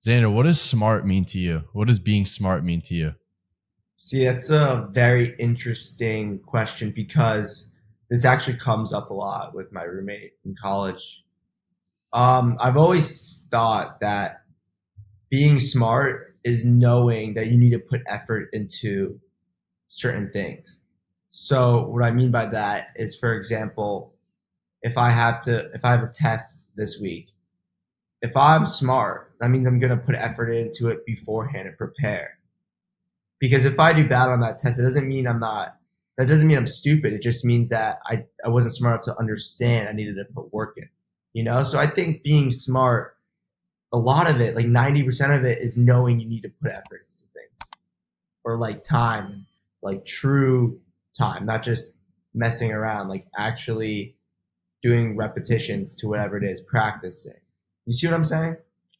Xander, what does smart mean to you? What does being smart mean to you? See, that's a very interesting question because this actually comes up a lot with my roommate in college. I've always thought that being smart is knowing that you need to put effort into certain things. So what I mean by that is, for example, if I have a test this week, if I'm smart, that means I'm gonna put effort into it beforehand and prepare. Because if I do bad on that test, it doesn't mean I'm not. That doesn't mean I'm stupid. It just means that I wasn't smart enough to understand. I needed to put work in. So I think being smart, a lot of it, like 90% of it, is knowing you need to put effort into things, or like time, like true time, not just messing around, like actually doing repetitions to whatever it is, practicing. You see what I'm saying?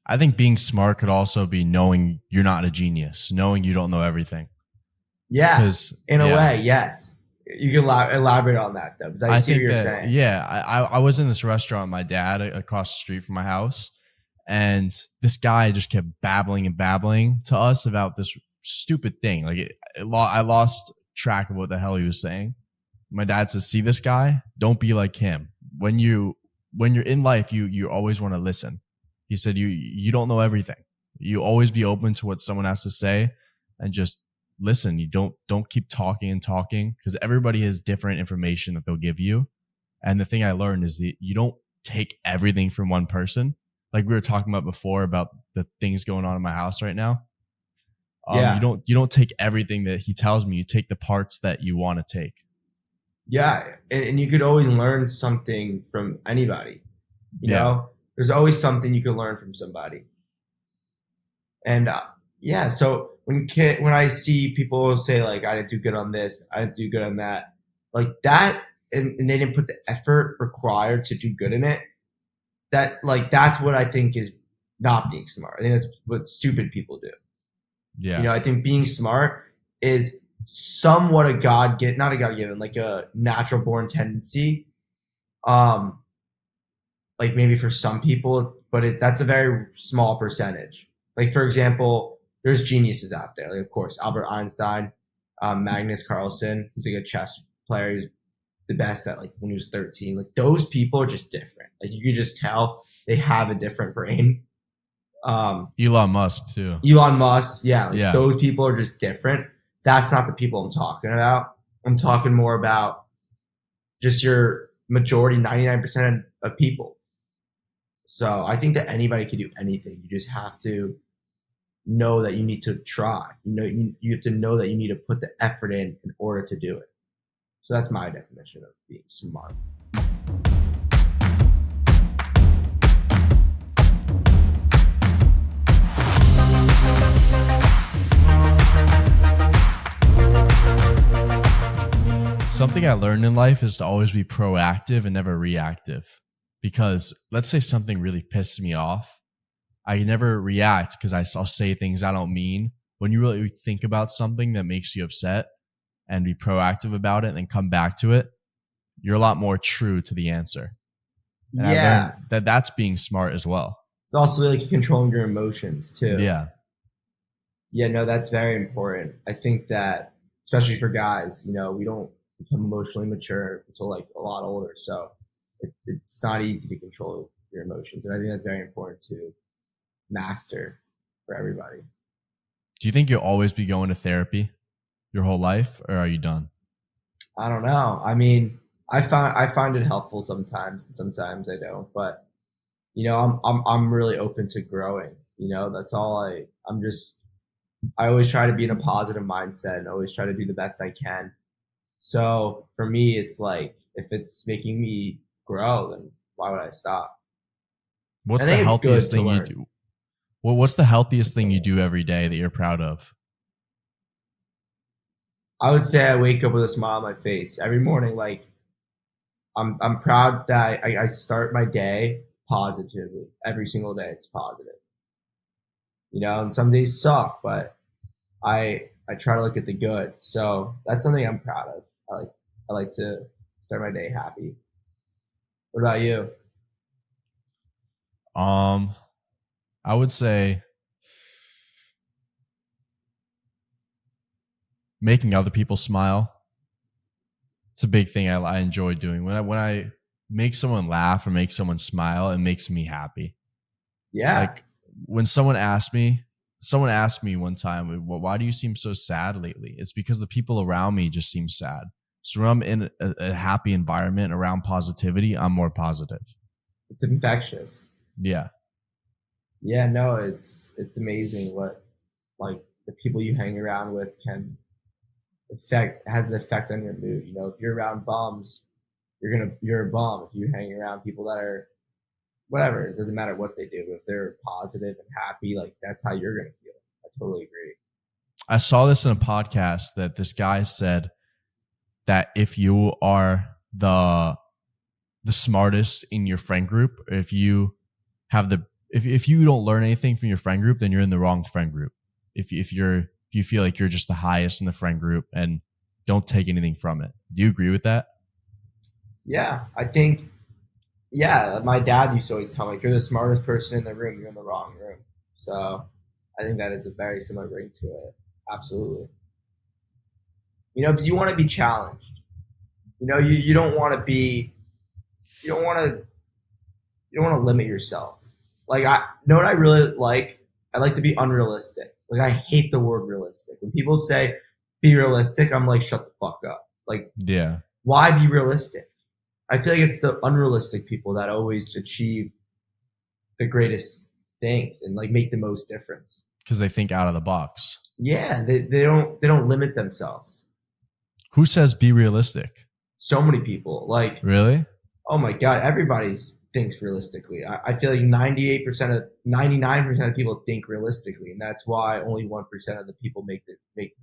I think being smart could also be knowing you're not a genius, knowing you don't know everything. Yeah, Because, in a yeah, way, yes. You can elaborate on that though, because I I see what think you're that, saying. yeah, I was in this restaurant with my dad across the street from my house, and this guy just kept babbling and babbling to us about this stupid thing. Like, I lost track of what the hell he was saying. My dad says, "See this guy? Don't be like him. When you're in life, you always want to listen." He said, "You don't know everything. You always be open to what someone has to say, and just listen. You don't keep talking and talking because everybody has different information that they'll give you." And the thing I learned is that you don't take everything from one person. Like we were talking about before about the things going on in my house right now. You Yeah, don't take everything that he tells me. You take the parts that you want to take. yeah, and you could always learn something from anybody. Yeah. There's always something you can learn from somebody. And yeah, so when I see people say like I didn't do good on this, I didn't do good on that, like that, and they didn't put the effort required to do good in it. That's what I think is not being smart. I think that's what stupid people do. Yeah. I think being smart is somewhat a God get not a God given, like a natural born tendency. Um, like maybe for some people, but that's a very small percentage. Like for example, there's geniuses out there. Like of course, Albert Einstein, Magnus Carlsen. He's like a chess player. He's the best at like when he was 13. Like those people are just different. Like you can just tell they have a different brain. Um, Elon Musk too. Elon Musk, yeah, like Yeah. those people are just different. That's not the people I'm talking about. I'm talking more about just your majority, 99% of people. So I think that anybody can do anything. You just have to know that you need to try. You have to know that you need to put the effort in order to do it. So that's my definition of being smart. Something I learned in life is to always be proactive and never reactive. Because let's say something really pisses me off. I never react because I'll say things I don't mean. When you really think about something that makes you upset and be proactive about it and then come back to it, you're a lot more true to the answer. And I learned Yeah, that that's being smart as well. it's also like controlling your emotions too. Yeah. Yeah, no, that's very important. I think that, especially for guys, we don't become emotionally mature until like a lot older. So it's not easy to control your emotions. And I think that's very important to master for everybody. Do you think you'll always be going to therapy your whole life or are you done? I don't know. I mean, I find it helpful sometimes, and sometimes I don't. But I'm really open to growing. That's all I always try to be in a positive mindset and always try to do the best I can. So for me, it's like if it's making me grow, then why would I stop? I What's the think it's good healthiest to thing you learn. do? Well, what's the healthiest thing you do every day that you're proud of? I would say I wake up with a smile on my face every morning. Like I'm proud that I start my day positively every single day. It's positive, and some days suck, but I try to look at the good. So that's something I'm proud of. I like to start my day happy. What about you? Um, I would say making other people smile. It's a big thing I enjoy doing. When I make someone laugh or make someone smile, it makes me happy. Yeah. Like when someone asked me one time, why do you seem so sad lately? It's because the people around me just seem sad. So when I'm in a happy environment around positivity, I'm more positive. It's infectious. Yeah. Yeah, no, it's amazing what like the people you hang around with can affect has an effect on your mood. You know, if you're around bums, you're a bum. If you hang around people that are whatever, it doesn't matter what they do. If they're positive and happy, like that's how you're gonna feel. I totally agree. I saw this in a podcast that this guy said that if you are the smartest in your friend group, if you have the if you don't learn anything from your friend group, then you're in the wrong friend group. If you feel like you're just the highest in the friend group and don't take anything from it. Do you agree with that? Yeah, I think yeah, my dad used to always tell me, if you're the smartest person in the room, you're in the wrong room. So I think that is a very similar ring to it. Absolutely. You know, because you want to be challenged. You know, you don't want to be, you don't want to, you don't want to limit yourself. Like I know what I really like. I like to be unrealistic. Like I hate the word realistic. When people say be realistic, I'm like, shut the fuck up. Like, Yeah. why be realistic? I feel like it's the unrealistic people that always achieve the greatest things and like make the most difference. Because they think out of the box. Yeah, they don't limit themselves. Who says be realistic? So many people like, Really? oh my god, everybody thinks realistically. I feel like 99% of people think realistically, and that's why only 1% of the people make the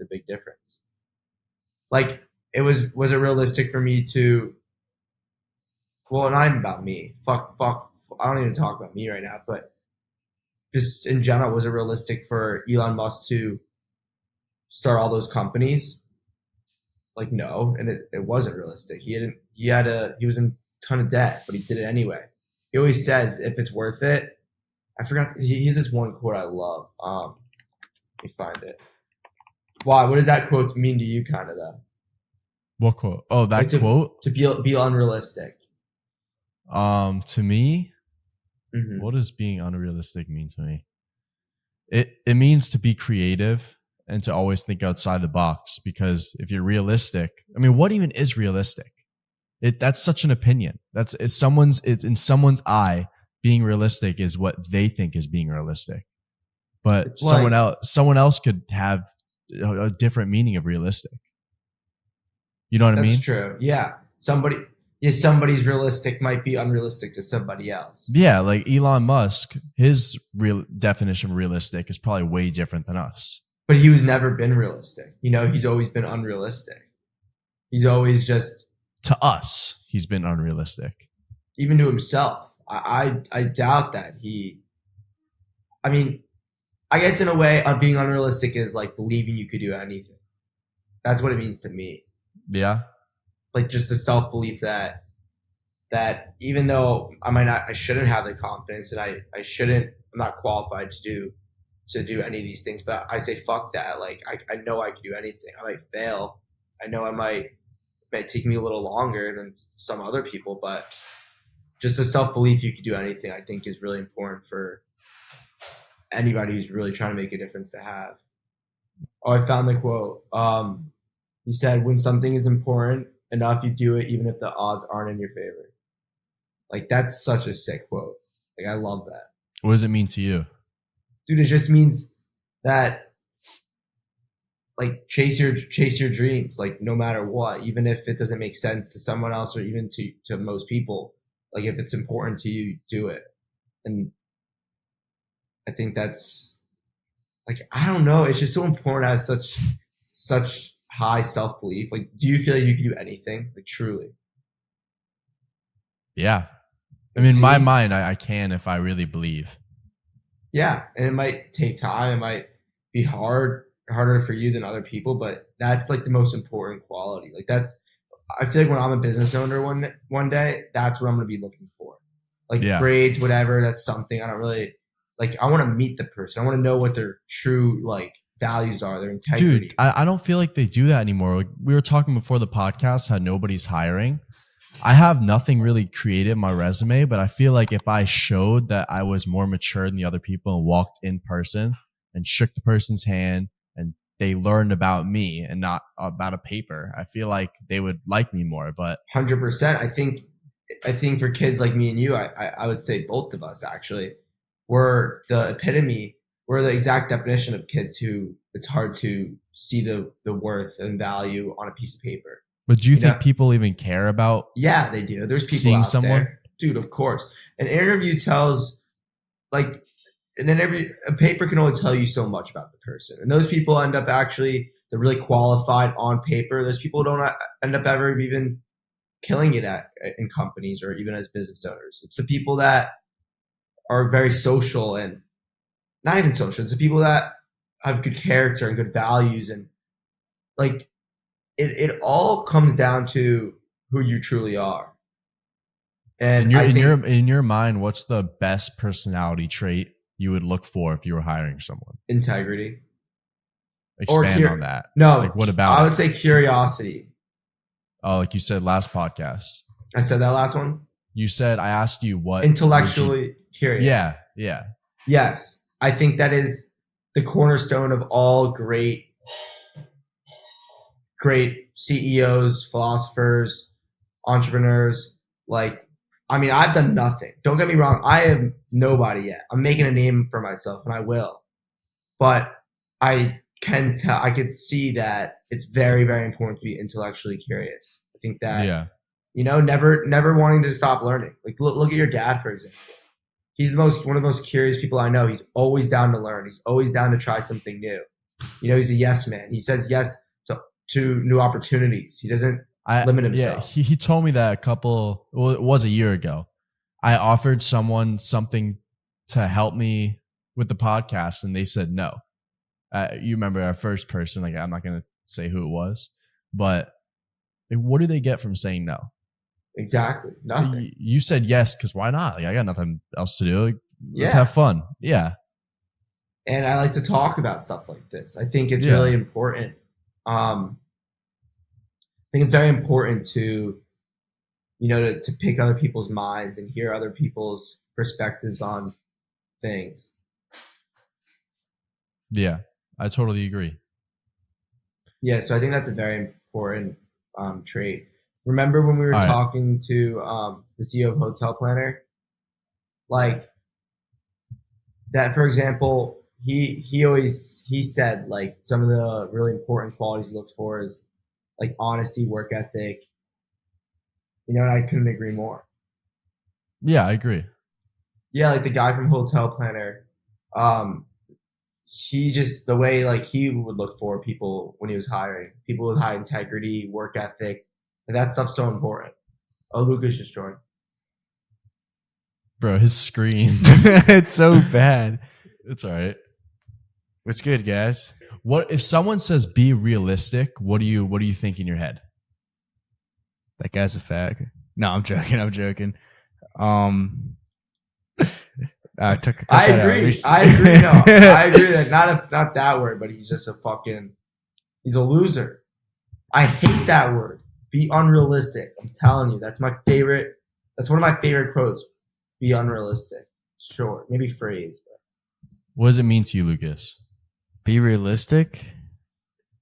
big difference. Like was it realistic for me to? Well, not even about me. Fuck. I don't even talk about me right now, but just in general, was it realistic for Elon Musk to start all those companies? Like no, and it wasn't realistic. He was in a ton of debt, but he did it anyway. He always says if it's worth it. I forgot he has this one quote I love. Let me find it. Why? What does that quote mean to you, kind of though? What quote? Oh, Like that quote? to be unrealistic. To me, Mm-hmm. what does being unrealistic mean to me? It means to be creative and to always think outside the box, because if you're realistic, I mean, what even is realistic? That's such an opinion. It's in someone's eye, being realistic is what they think is being realistic. But It's like someone else could have a different meaning of realistic. You know what I that's mean? true. Yeah, somebody's realistic might be unrealistic to somebody else. Yeah, like Elon Musk, his real definition of realistic is probably way different than us. But he was never been realistic. You know, he's always been unrealistic. He's always just To us, he's been unrealistic. even to himself. I doubt that he. I mean, I guess in a way, being unrealistic is like believing you could do anything. That's what it means to me. Yeah. Like just a self belief that even though I shouldn't have the confidence, and I shouldn't, I'm not qualified to do any of these things. But I say fuck that. Like I know I can do anything. I might fail. I know it might take me a little longer than some other people, but just a self belief you could do anything, I think, is really important for anybody who's really trying to make a difference to have. Oh, I found the quote. He said, "When something is important enough, you do it, even if the odds aren't in your favor." Like that's such a sick quote. Like I love that, What does it mean to you? dude. It just means that like chase your dreams, like no matter what, even if it doesn't make sense to someone else or even to most people. Like if it's important to you, do it. And I think that's like I don't know. It's just so important to have such high self belief. Like, do you feel like you can do anything? Like truly? Yeah. I Like, mean, in my see, mind, I can if I really believe. yeah, and it might take time. It might be harder for you than other people, but that's like the most important quality. Like that's I feel like when I'm a business owner one day, that's what I'm gonna be looking for. Like Yeah. grades, whatever. That's something I don't really like. I want to meet the person. I want to know what their true like values are, their Dude, integrity. I don't feel like they do that anymore. Like we were talking before the podcast how nobody's hiring. I have nothing really creative in my resume, but I feel like if I showed that I was more mature than the other people and walked in person and shook the person's hand and they learned about me and not about a paper, I feel like they would like me more. But 100%. I think for kids like me and you, I would say both of us actually, we're the epitome, we're the exact definition of kids who it's hard to see the worth and value on a piece of paper. do you You know, think people even care about yeah, they do. There's people seeing out someone? there, dude. Of course, an interview tells like a paper can only tell you so much about the person, and those people end up actually they're really qualified on paper. Those people don't end up ever even killing it at in companies or even as business owners. It's the people that are very social and not even social. It's the people that have good character and good values and like it all comes down to who you truly are. And I think In your mind, what's the best personality trait you would look for if you were hiring someone? integrity or Expand on that. no, Like what about I it? would say curiosity. Oh, like you said last podcast. I said that last one. You said I asked you what would you. Intellectually curious. Yeah, yeah. Yes, I think that is the cornerstone of all great CEOs, philosophers, entrepreneurs. Like, I mean, I've done nothing. Don't get me wrong. I am nobody yet. I'm making a name for myself, and I will. But I can tell, I could see that it's very, very important to be intellectually curious. I think that, Yeah. never wanting to stop learning. Like, look at your dad, for example. He's one of the most curious people I know. He's always down to learn. He's always down to try something new. He's a yes man. He says yes to new opportunities. He doesn't limit himself. He told me that it was a year ago. I offered someone something to help me with the podcast and they said no. You remember our first person, like I'm not going to say who it was, but like, what do they get from saying no? Exactly. Nothing. You said yes because why not? Like I got nothing else to do. Like, let's Yeah. have fun. Yeah. And I like to talk about stuff like this. I think it's really important. I think it's very important to pick other people's minds and hear other people's perspectives on things. Yeah, I totally agree. Yeah, so I think that's a very important trait. Remember when we were talking to the CEO of Hotel Planner? Like that, for example, he said like some of the really important qualities he looks for is like honesty, work ethic. And I couldn't agree more. Yeah, I agree. Yeah, like the guy from Hotel Planner, he just the way like he would look for people when he was hiring people with high integrity, work ethic, and that stuff's so important. Oh, Lucas just joined. Bro, his screen. It's so bad. It's all right. What's good, guys? What if someone says be realistic? What do you think in your head? That guy's a fag. No, I'm joking. I agree. I agree. No, I agree that not that word, but he's just he's a loser. I hate that word. Be unrealistic. I'm telling you, that's my favorite. That's one of my favorite quotes. Be unrealistic. Short, maybe phrase. What does it mean to you, Lucas? Be realistic.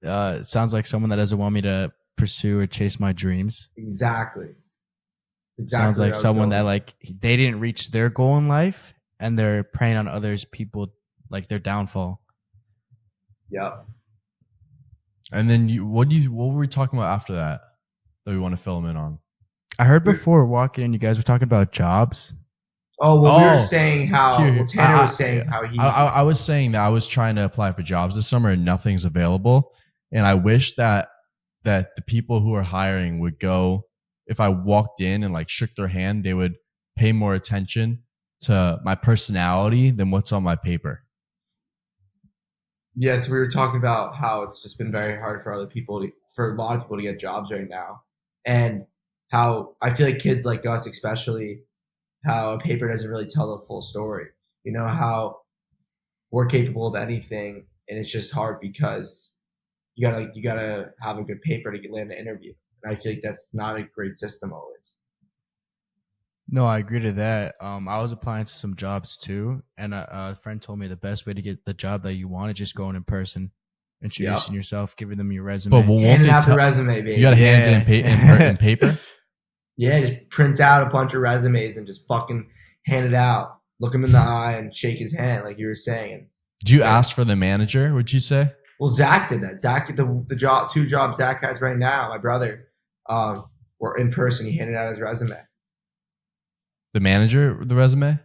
It sounds like someone that doesn't want me to pursue or chase my dreams. Exactly. Sounds like someone that like they didn't reach their goal in life and they're preying on others people like their downfall. Yep. And then what were we talking about after that we want to fill them in on? I heard before walking in, you guys were talking about jobs. Oh, well, we were saying how Tanner was saying how he. I was saying that I was trying to apply for jobs this summer and nothing's available, and I wish that the people who are hiring would go. If I walked in and like shook their hand, they would pay more attention to my personality than what's on my paper. Yes, we were talking about how it's just been very hard for a lot of people to get jobs right now, and how I feel like kids like us, especially, how a paper doesn't really tell the full story. How we're capable of anything, and it's just hard because you gotta have a good paper to land an interview, and I feel like that's not a great system always. No, I agree to that. I was applying to some jobs too, and a friend told me the best way to get the job that you want is just going in person, introducing yourself, giving them your resume. But won't handing they out the resume, baby. You got to hand it in paper? Yeah, just print out a bunch of resumes and just fucking hand it out. Look him in the eye and shake his hand, like you were saying. Do you ask for the manager, would you say? Well, Zach did that. Zach, the 2 jobs Zach has right now, my brother, were in person. He handed out his resume. The manager, the resume?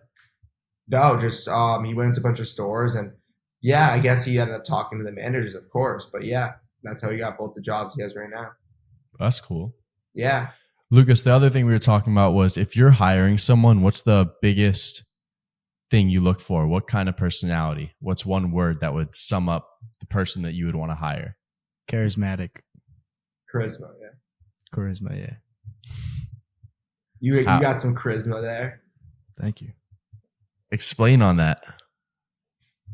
No, just he went into a bunch of stores, and yeah, I guess he ended up talking to the managers, of course. But yeah, that's how he got both the jobs he has right now. That's cool. Yeah. Lucas, the other thing we were talking about was if you're hiring someone, what's the biggest thing you look for? What kind of personality? What's one word that would sum up the person that you would want to hire? Charismatic. Charisma, yeah. Charisma, yeah. You got some charisma there. Thank you. Explain on that.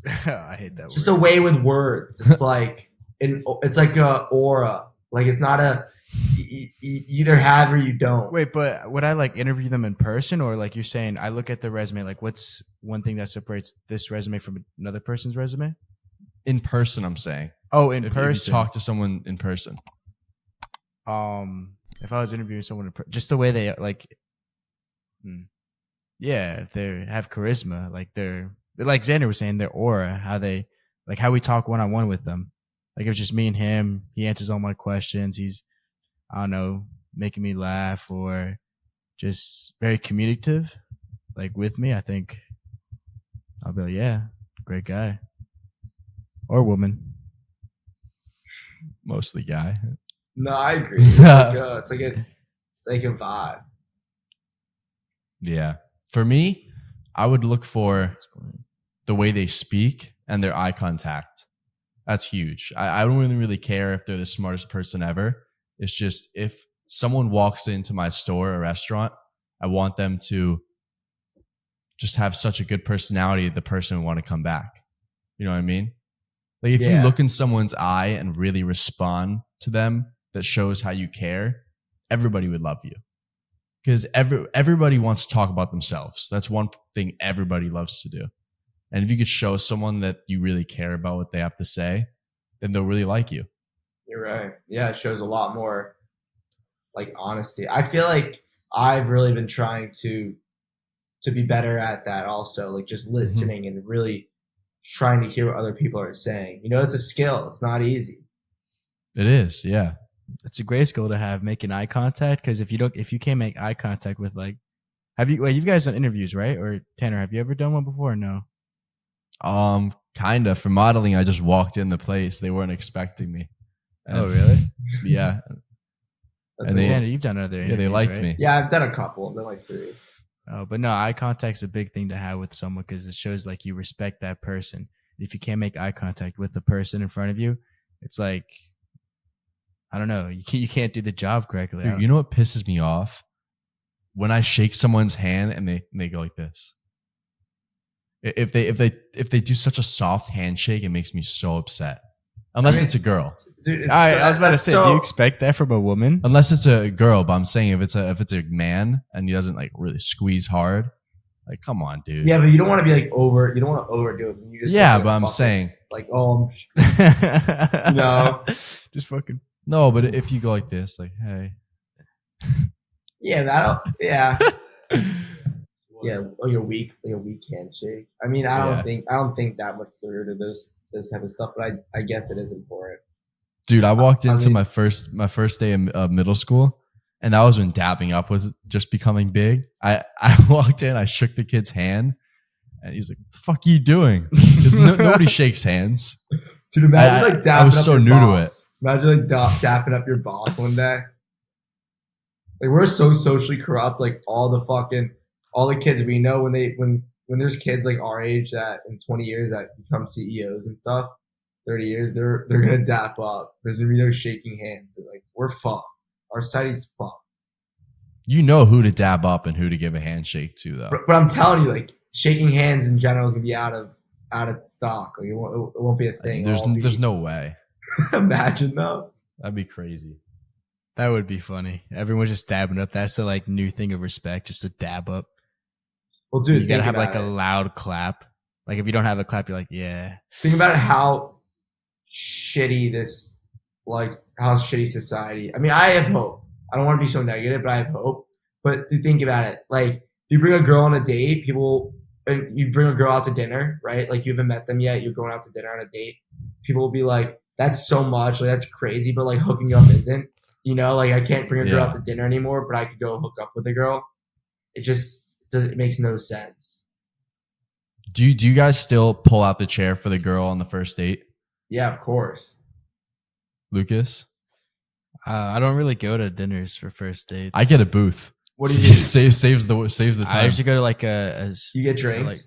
I hate that It's just a way with words. It's like it's like a aura. Like it's not a you either have or you don't. Wait, but would I like interview them in person, or like you're saying I look at the resume, like what's one thing that separates this resume from another person's resume? In person, I'm saying. Oh, in person. If you talk to someone in person. If I was interviewing someone, just the way they like, yeah, if they have charisma, like they're like Xander was saying, their aura, how we talk one on one with them. Like it was just me and him. He answers all my questions. He's, I don't know, making me laugh or just very communicative, like with me. I think I'll be like, yeah, great guy or woman. Mostly guy. No, I agree. It's like a vibe. Yeah. For me, I would look for the way they speak and their eye contact. That's huge. I don't really care if they're the smartest person ever. It's just if someone walks into my store or restaurant, I want them to just have such a good personality that the person would want to come back. You know what I mean? Like if you look in someone's eye and really respond to them, that shows how you care, everybody would love you. Because everybody wants to talk about themselves. That's one thing everybody loves to do. And if you could show someone that you really care about what they have to say, then they'll really like you. You're right. Yeah, it shows a lot more like honesty. I feel like I've really been trying to be better at that also, like just listening and really trying to hear what other people are saying. You know, it's a skill. It's not easy. It is, yeah. It's a great skill to have, making eye contact. Because if you can't make eye contact with like, you guys done interviews, right? Or Tanner, have you ever done one before? Or no. Kind of. For modeling, I just walked in the place. They weren't expecting me. Oh, really? Yeah. That's and Xander, you've done other interviews, they liked right? me. Yeah, I've done a couple. I've done like 3. Oh, but no, eye contact's a big thing to have with someone because it shows like you respect that person. If you can't make eye contact with the person in front of you, it's like, I don't know, you can't do the job correctly. Dude, you know what pisses me off? When I shake someone's hand and they go like this. If they do such a soft handshake, it makes me so upset. Unless it's a girl. Dude, I was about to say, do you expect that from a woman? Unless it's a girl, but I'm saying if it's a man and he doesn't like really squeeze hard, like come on, dude. Yeah, but you don't want to be like you don't want to overdo it. You just but I'm saying like, no. Just fucking. No, but if you go like this, like, hey. Yeah, yeah. Like a weak handshake. I mean, I don't think that much through to those type of stuff, but I guess it is important. Dude, I walked into my first day of middle school, and that was when dabbing up was just becoming big. I walked in, I shook the kid's hand, and he's like, "The fuck are you doing?" Because nobody shakes hands. Dude, imagine like dapping I was up so your new boss. to it. Imagine like dapping up your boss one day. Like we're so socially corrupt. Like all the kids we know when there's kids like our age that in 20 years that become CEOs and stuff, 30 years they're gonna dap up. There's gonna be no shaking hands. They're like we're fucked. Our society's fucked. You know who to dab up and who to give a handshake to, though. But I'm telling you, like shaking hands in general is gonna be out of out of stock. Like it won't be a thing. There's no way. Imagine though. That'd be crazy. That would be funny. Everyone's just dabbing up. That's the like new thing of respect, just to dab up. Well, dude, You gotta have like a loud clap. Like if you don't have a clap, you're like, yeah. Think about how shitty how shitty society. I mean, I have hope. I don't want to be so negative, but I have hope. But to think about it, like you bring a girl on a date, and you bring a girl out to dinner, right? Like you haven't met them yet, you're going out to dinner on a date. People will be like, "That's so much, like that's crazy," but like hooking up isn't. You know, like I can't bring a girl out to dinner anymore, but I could go hook up with a girl. It makes no sense. Do you guys still pull out the chair for the girl on the first date? Yeah, of course. Lucas? I don't really go to dinners for first dates. I get a booth. What do you do? Saves the time. I usually go to like a You get drinks? like,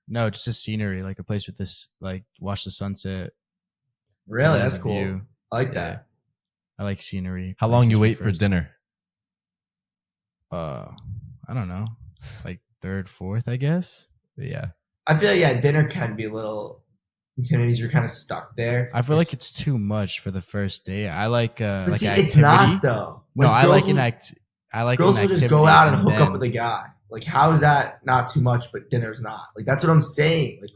no, just a scenery, like a place with this, like watch the sunset. Really? There's That's a cool. view. I like Yeah. that. I like scenery. How long places you wait for first- dinner? I don't know, like third, fourth, I guess. Yeah. I feel like dinner can be a little intimidating. You're kind of stuck there. I feel like it's too much for the first date. I like But like see, activity. it's not though. No, I like girls an will just activity go out and hook up then- with a guy. Like, how is that not too much, but dinner's not? Like, that's what I'm saying. Like,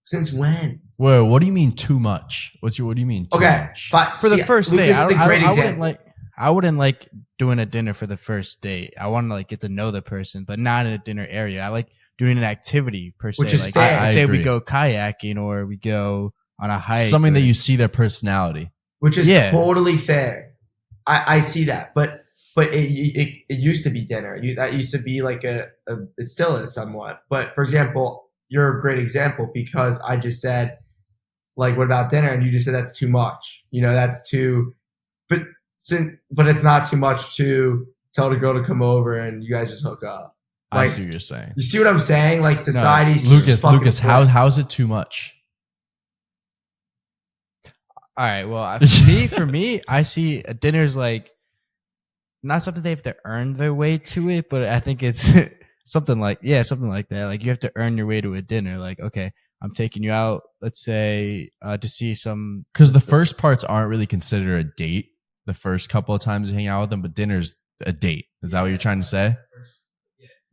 since when? Whoa, what do you mean too much? What do you mean too Okay, much? for the first date. Lucas is a great example. I wouldn't like doing a dinner for the first date. I want to like get to know the person, but not in a dinner area. I like doing an activity per se. Which is like fair. let's say agree. we go kayaking or we go on a hike. Something or, that you see their personality. Which is Yeah. totally fair. I see that, but it used to be dinner. That used to be like it still is somewhat. But for example, you're a great example because I just said, like, what about dinner? And you just said that's too much. You know, that's too. But it's not too much to tell the girl to come over and you guys just hook up. I Like, see what you're saying. you see what I'm saying? Like society's Lucas, fucking full. how's it too much? All right. Well, for me, I see a dinner's like not something they have to earn their way to it, but I think it's something like that. Like you have to earn your way to a dinner. Like, okay, I'm taking you out, let's say, to see some. Because the first parts aren't really considered a date. The first couple of times you hang out with them, but dinner's a date. Is that what you're trying to say?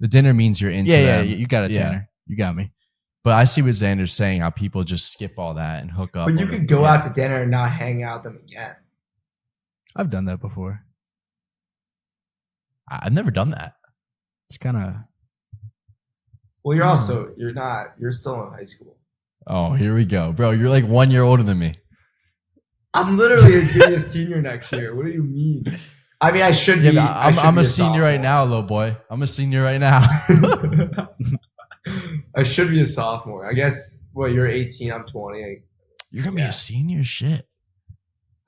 The dinner means you're into them. You got it, Yeah. Tanner. You got me. But I see what Xander's saying, how people just skip all that and hook up. But you on could it. go Yeah. out to dinner and not hang out with them again. I've done that before. I've never done that. It's kind of. Well, you're still in high school. Oh, here we go. Bro, you're like 1 year older than me. I'm literally a senior next year. What do you mean? I mean, I should be. Yeah, I'm a senior sophomore. right now, little boy. I'm a senior right now. I should be a sophomore. I guess. Well, you're 18. I'm 20. You're gonna be a senior, shit.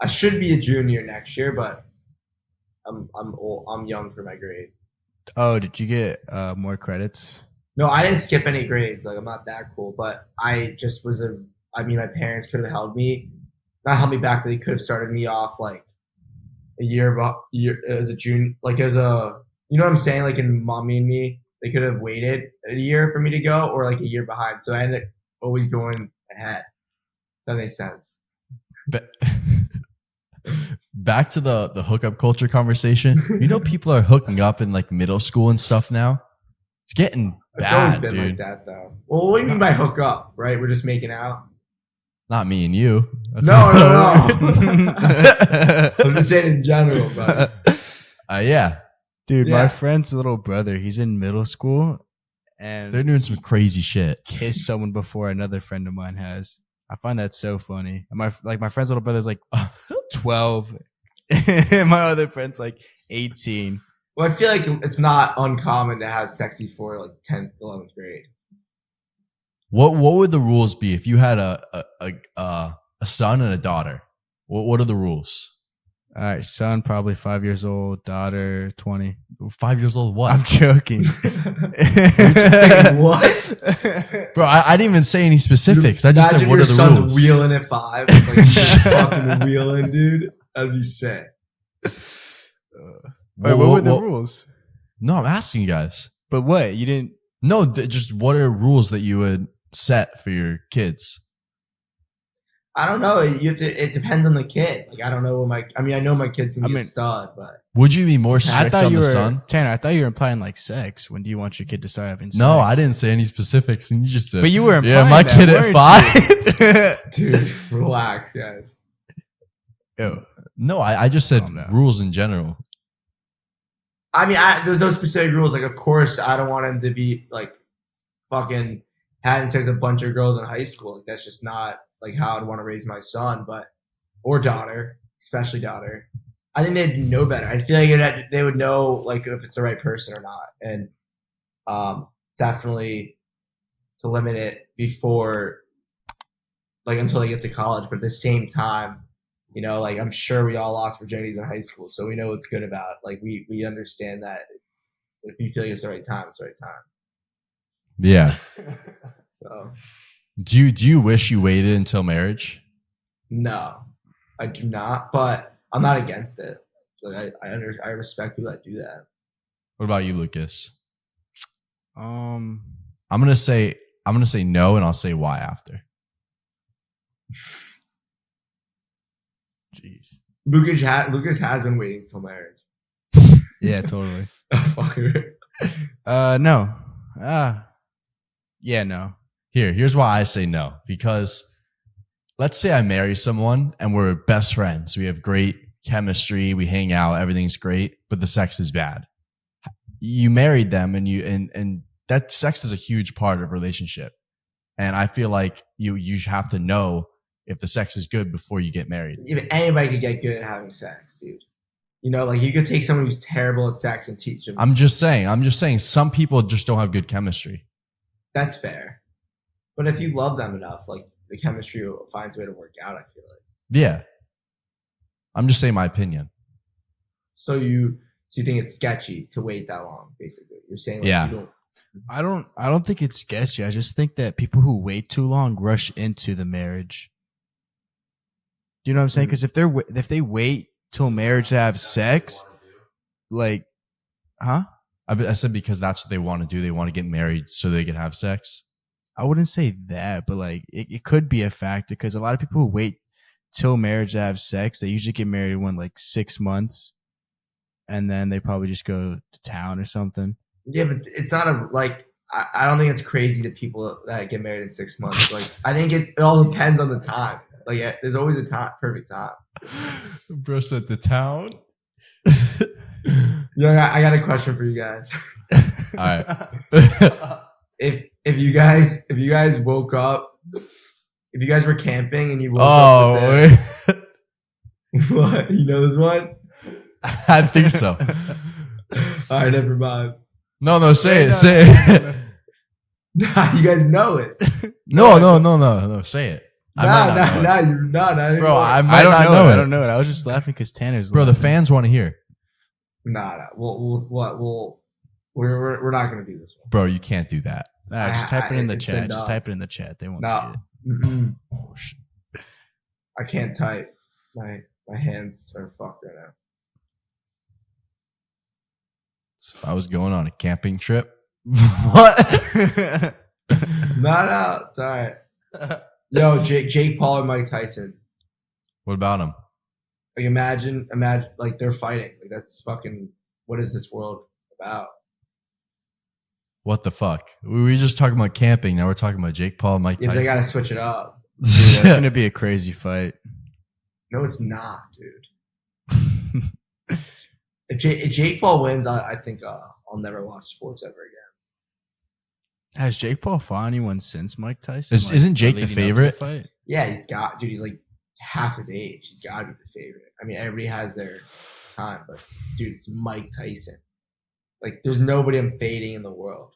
I should be a junior next year, but I'm old. I'm young for my grade. Oh, did you get more credits? No, I didn't skip any grades. Like I'm not that cool, but I just was I mean, my parents could have not held me back, but they could have started me off like a year as a junior, like as a, you know what I'm saying? Like in Mommy and Me, they could have waited a year for me to go, or like a year behind. So I ended up always going ahead. That makes sense. But back to the hookup culture conversation. You know, people are hooking up in like middle school and stuff now. It's getting It's always bad, been dude. like that, though. Well, what do you mean by hook up? Right? We're just making out. Not me and you. That's No. I'm just saying in general, but Yeah, Dude, Yeah. my friend's little brother, he's in middle school and they're doing some crazy shit. kissed someone before another friend of mine has. I find that so funny. And my friend's little brother's like 12 and my other friend's like 18. well, I feel like it's not uncommon to have sex before like 10th, 11th grade. What would the rules be if you had a son and a daughter? What are the ruls? All right, son probably 5 years old, daughter 20. 5 years old? What? I'm joking. What? Bro, I didn't even say any specifics. I just said, Imagine what your are the son's rules? wheeling at 5, like he's fucking wheeling, dude. That'd be sick. Wait, what were the rules? No, I'm asking you guys. But what? You didn't. No, just what are rules that you would set for your kids? I don't know. It depends on the kid. Like I don't know what I know my kid's gonna be a stud, but Would you be more I strict thought on you the were son? Tanner. I thought you were implying like sex. When do you want your kid to start having sex? No, I didn't say any specifics, and you just said. But you were implying yeah, my that, kid at 5. dude, relax, guys. Ew. No, I just said Oh, no. rules in general. I mean, there's no specific rules. Like, of course, I don't want him to be like fucking having sex with a bunch of girls in high school. Like, that's just not like how I'd want to raise my son, or daughter, especially daughter. I think they'd know better. I feel like they would know like if it's the right person or not, and definitely to limit it before, like until they get to college. But at the same time, you know, like I'm sure we all lost virginities in high school, so we know what's good about it. Like we understand that if you feel like it's the right time, it's the right time. Yeah. So Do you wish you waited until marriage? no, I do not, but I'm not against it. So I respect people that do that. What about you, Lucas? Um, I'm gonna say no, and I'll say why after. jeez. Lucas has been waiting until marriage. Yeah, totally. Fucker. No. Yeah, no. Here's why I say no. Because let's say I marry someone and we're best friends. We have great chemistry. We hang out. Everything's great, but the sex is bad. You married them, and that sex is a huge part of a relationship. And I feel like you have to know if the sex is good before you get married. Even anybody could get good at having sex, dude. You know, like you could take someone who's terrible at sex and teach them. I'm just saying some people just don't have good chemistry. That's fair. But if you love them enough, like the chemistry finds a way to work out, I feel like. Yeah. I'm just saying my opinion. So you think it's sketchy to wait that long, basically. You're saying like Yeah. you don't. I don't think it's sketchy. I just think that people who wait too long rush into the marriage. Do you know what I'm saying? Because if they wait till marriage to have sex, like, huh? I said because that's what they want to do. They want to get married so they can have sex. I wouldn't say that, but like it could be a factor because a lot of people who wait till marriage to have sex, they usually get married in like 6 months, and then they probably just go to town or something. Yeah, but it's not I don't think it's crazy that people that get married in 6 months. Like I think it all depends on the time. Like there's always a perfect time. Bro said the town. Yeah, I got a question for you guys. All right. If you guys woke up, if you guys were camping and you woke up with what? You know this one? I think so. All right, never mind. No, say it. Nah, you guys know it. No, say it. I might not know it. You're not. Bro, I I might don't not know know it. it. I don't know it. I was just laughing because Tanner's Bro, the laughing. fans want to hear. Nah. We're not gonna do this one. Bro, you can't do that. Nah, just type it in the it's chat. been Just done. type it in the chat. They won't No. see it. Mm-mm. Oh, shit. I can't type. My hands are fucked right now. So if I was going on a camping trip, what? No, it's all right. Yo, Jake Paul and Mike Tyson. What about him? Like imagine like they're fighting. Like that's fucking. What is this world about? What the fuck? We were just talking about camping. Now we're talking about Jake Paul and Mike Yeah, Tyson. they gotta switch it up. Dude, that's gonna be a crazy fight. No, it's not, dude. If Jake Paul wins, I think I'll never watch sports ever again. Has Jake Paul fought anyone since Mike Tyson? Isn't Jake the leading up to favorite? fight? Yeah, he's like half his age. He's got to be the favorite. I mean, everybody has their time, but dude, it's Mike Tyson. Like, there's nobody I'm fading in the world.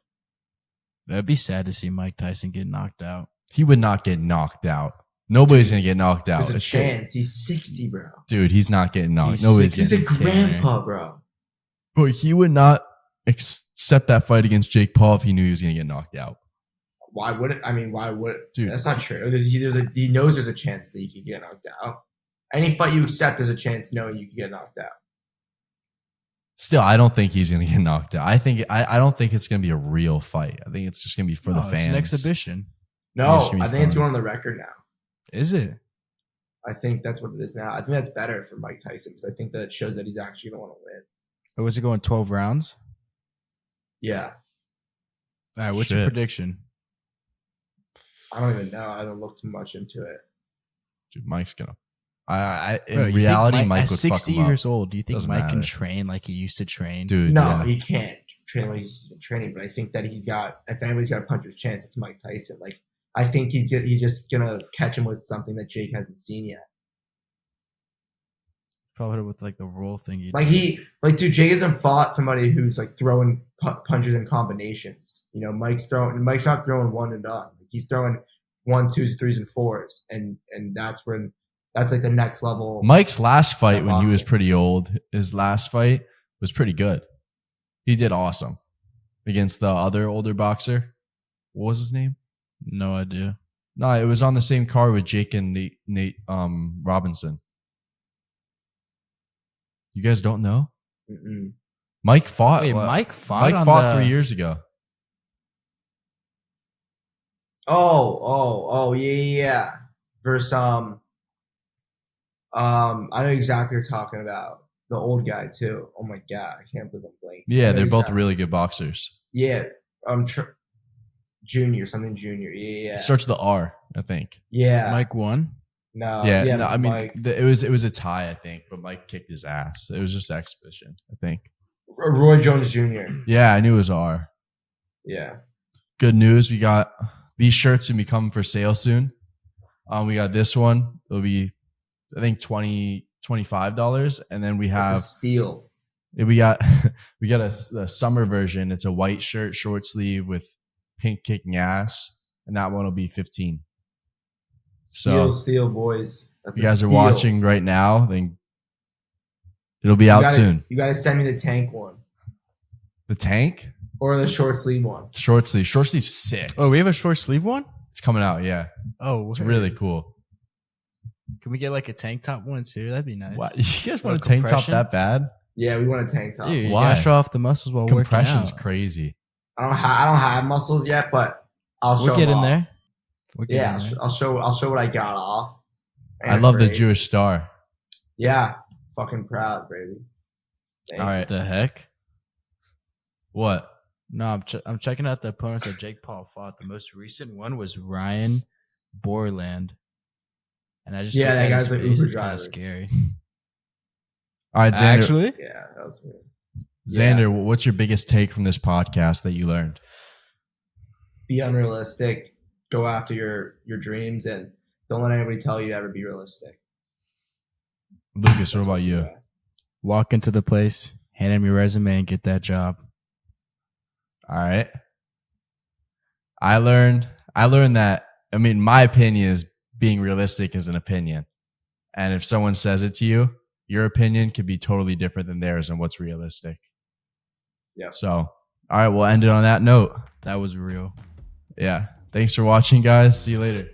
That'd be sad to see Mike Tyson get knocked out. He would not get knocked out. Nobody's going to get knocked out. There's a chance. He's 60, bro. Dude, he's not getting knocked. He's Nobody's 60. getting He's a grandpa, bro. But he would not accept that fight against Jake Paul if he knew he was going to get knocked out. Why would it? I mean, why would it? Dude. That's not true. He knows there's a chance that he could get knocked out. Any fight you accept, there's a chance knowing you could get knocked out. Still, I don't think he's going to get knocked out. I don't think it's going to be a real fight. I think it's just going to be for the fans. It's an exhibition. No, It's gonna be I think it's fun. going on the record now. Is it? I think that's what it is now. I think that's better for Mike Tyson because I think that it shows that he's actually going to want to win. Or was it going 12 rounds? Yeah. All right, what's your Shit. prediction? I don't even know. I haven't looked too much into it. Dude, Mike's gonna. In Bro, you think reality, Mike at would 60 fuck him years up. old, do you think Doesn't Mike can matter. train like he used to train? Dude, No, yeah. he can't train like he's been training, but I think that he's got, if anybody's got a puncher's chance, it's Mike Tyson. Like, I think he's just going to catch him with something that Jake hasn't seen yet. Probably with like the roll thing. Dude, Jake hasn't fought somebody who's like throwing punches in combinations. You know, Mike's not throwing one and done. Like, he's throwing 1, 2s, 3s, and 4s, and that's like the next level. Mike's last fight when he was boxing. pretty old, his last fight was pretty good. He did awesome against the other older boxer. What was his name? No idea. No, it was on the same card with Jake and Nate Robinson. You guys don't know? Mm-mm. Mike fought. Wait, what? Mike fought. Mike on fought the- 3 years ago. Oh, yeah. Versus I know exactly what you're talking about. The old guy too. Oh my god, I can't believe I'm blanking. I Yeah, know they're both exactly. really good boxers. Yeah, Junior, something Junior. Yeah. It starts with the R, I think. Yeah. Mike won. No. Yeah, no, I mean, Mike. it was a tie, I think, but Mike kicked his ass. It was just exhibition, I think. Roy Jones Jr. Yeah, I knew it was R. Yeah. Good news, we got these shirts gonna be coming for sale soon. We got this one. It'll be, I think, $25, and then we have That's a steal. we got a summer version. It's a white shirt, short sleeve with pink kicking ass, and that one will be $15. Steal, boys. That's If you guys a are steal. watching right now, then it'll be out soon. You gotta send me the tank one The tank, or the short sleeve one. short sleeve's sick. Oh, we have a short sleeve one. It's coming out, yeah. Oh, It's word. really cool. Can we get like a tank top one too? That'd be nice. What? You guys Or want a tank top compression? that bad? Yeah, we want a tank top. Dude, you Why? gotta show off the muscles while Compression's working out. crazy. I don't have muscles yet, but I'll show We'll get them in off. there. We'll get Yeah, in there. I'll show what I got off. I And love the great. Jewish star. Yeah, fucking proud, baby. Thank All you. right. What the heck? What? No, I'm checking out the opponents that Jake Paul fought. The most recent one was Ryan Borland, and I just Yeah, looked that at guy's his an face, Uber it's kind driver. of scary. All right, Xander. Actually, Yeah, that was weird. Xander, what's your biggest take from this podcast that you learned? Be unrealistic. Go after your dreams, and don't let anybody tell you to ever be realistic. Lucas, what about you? walk into the place, hand him your resume, and get that job. All right. I learned that, I mean, my opinion is being realistic is an opinion. And if someone says it to you, your opinion could be totally different than theirs and what's realistic. Yeah. So, all right, we'll end it on that note. That was real. Yeah. Thanks for watching, guys. See you later.